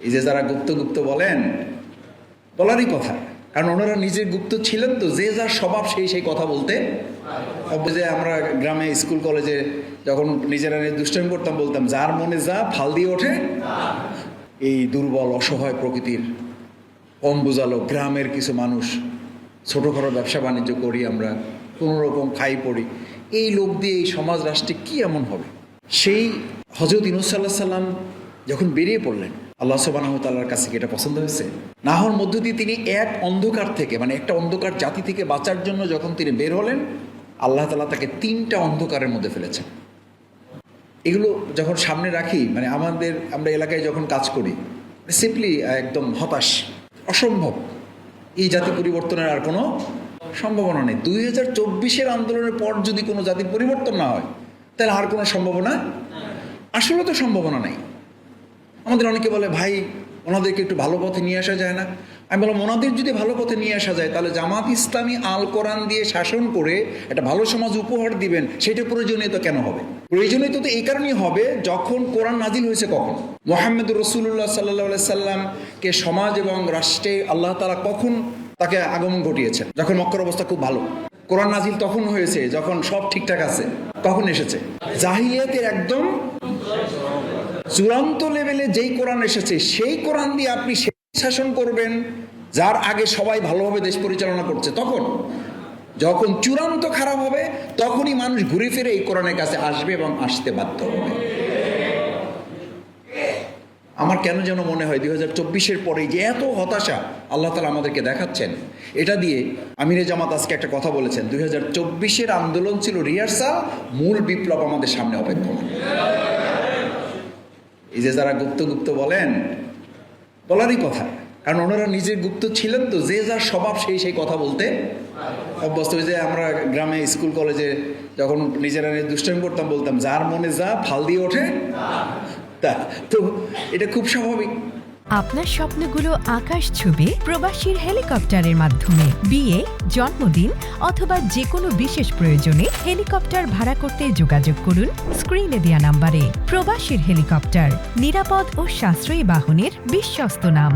এই যে যারা গুপ্ত গুপ্ত বলেন, বলারই কথা, কারণ ওনারা নিজে গুপ্ত ছিলেন তো, যে যার স্বভাব সেই কথা বলতে। যে আমরা গ্রামে স্কুল কলেজে যখন নিজেরা দুষ্টামি করতাম, বলতাম যার মনে যা ফাল দিয়ে ওঠে। এই দুর্বল অসহায় প্রকৃতির কম বোঝালো গ্রামের কিছু মানুষ, ছোটোখাটো ব্যবসা বাণিজ্য করি আমরা, কোনোরকম খাই পড়ি, এই লোক দিয়ে এই সমাজ রাষ্ট্রে কী এমন হবে? সেই হযরত ইউনূস সাল্লাল্লাহু আলাইহি সাল্লাম যখন বেরিয়ে পড়লেন, আল্লাহ সুবহানাহু ওয়া তাআলার কাছে কি এটা পছন্দ হয়েছে? না হওয়ার মধ্য দিয়ে তিনি এক অন্ধকার থেকে, মানে একটা অন্ধকার জাতি থেকে বাঁচার জন্য যখন তিনি বের হলেন, আল্লাহ তাআলা তাকে 3টা অন্ধকারের মধ্যে ফেলেছেন। এগুলো যখন সামনে রাখি, মানে আমরা এলাকায় যখন কাজ করি, সিম্পলি একদম হতাশ, অসম্ভব, এই জাতি পরিবর্তনের আর কোনো সম্ভাবনা নেই। 2024-এর আন্দোলনের পর যদি কোনো জাতির পরিবর্তন না হয়, তাহলে আর কোনো সম্ভাবনা, আসলে তো সম্ভাবনা নেই। আমাদের অনেকে বলে, ভাই ওনাদেরকে একটু ভালো পথে নিয়ে আসা যায় না? আমি বললাম, ওনাদের যদি ভালো পথে নিয়ে আসা যায়, তাহলে জামাত ইসলামী আল কোরআন দিয়ে শাসন করে একটা ভালো সমাজ উপহার দিবেন, সেটা প্রয়োজনীয়তা কেন হবে? প্রয়োজনীয়তা তো এই কারণেই হবে, যখন কোরআন নাজিল হয়েছে কখন, মুহাম্মদুর রাসূলুল্লাহ সাল্লাল্লাহু আলাইহি সাল্লামকে সমাজ এবং রাষ্ট্রে আল্লাহ তাআলা কখন তাকে আগমন ঘটিয়েছেন? যখন মক্কার অবস্থা খুব ভালো। কোরআন নাজিল তখন হয়েছে যখন সব ঠিকঠাক আছে। কখন এসেছে? জাহিলিয়াতের একদম চূড়ান্ত লেভেলে যেই কোরআন এসেছে, সেই কোরআন দিয়ে আপনি সেই শাসন করবেন যার আগে সবাই ভালোভাবে দেশ পরিচালনা করছে। তখন যখন চূড়ান্ত খারাপ হবে, তখনই মানুষ ঘুরে ফিরে এই কোরআনের কাছে আসবে এবং আসতে বাধ্য হবে। আমার কেন যেন মনে হয় 2024-এর পরে যে এত হতাশা আল্লাহ তাআলা আমাদেরকে দেখাচ্ছেন, এটা দিয়ে আমিরে জামাত আজকে একটা কথা বলেছেন, 2024-এর আন্দোলন ছিল রিহার্সাল, মূল বিপ্লব আমাদের সামনে অপেক্ষমান। এই যে যারা গুপ্ত গুপ্ত বলেন, বলারই কথা, কারণ ওনারা নিজে গুপ্ত ছিলেন তো, যে যার স্বভাব সেই কথা বলতে অভ্যস্ত। যে আমরা গ্রামে স্কুল কলেজে যখন নিজেরা দুষ্টামি করতাম, বলতাম যার মনে যা ফাল দিয়ে ওঠে তা। তো এটা খুব স্বাভাবিক। আপনার স্বপ্নগুলো আকাশ ছুবে প্রবাসীর হেলিকপ্টারের মাধ্যমে। বিয়ে, জন্মদিন অথবা যে কোনো বিশেষ প্রয়োজনে হেলিকপ্টার ভাড়া করতে যোগাযোগ করুন স্ক্রিনে দেয়া নাম্বারে। প্রবাসীর হেলিকপ্টার, নিরাপদ ও সাশ্রয়ী বাহনের বিশ্বস্ত নাম।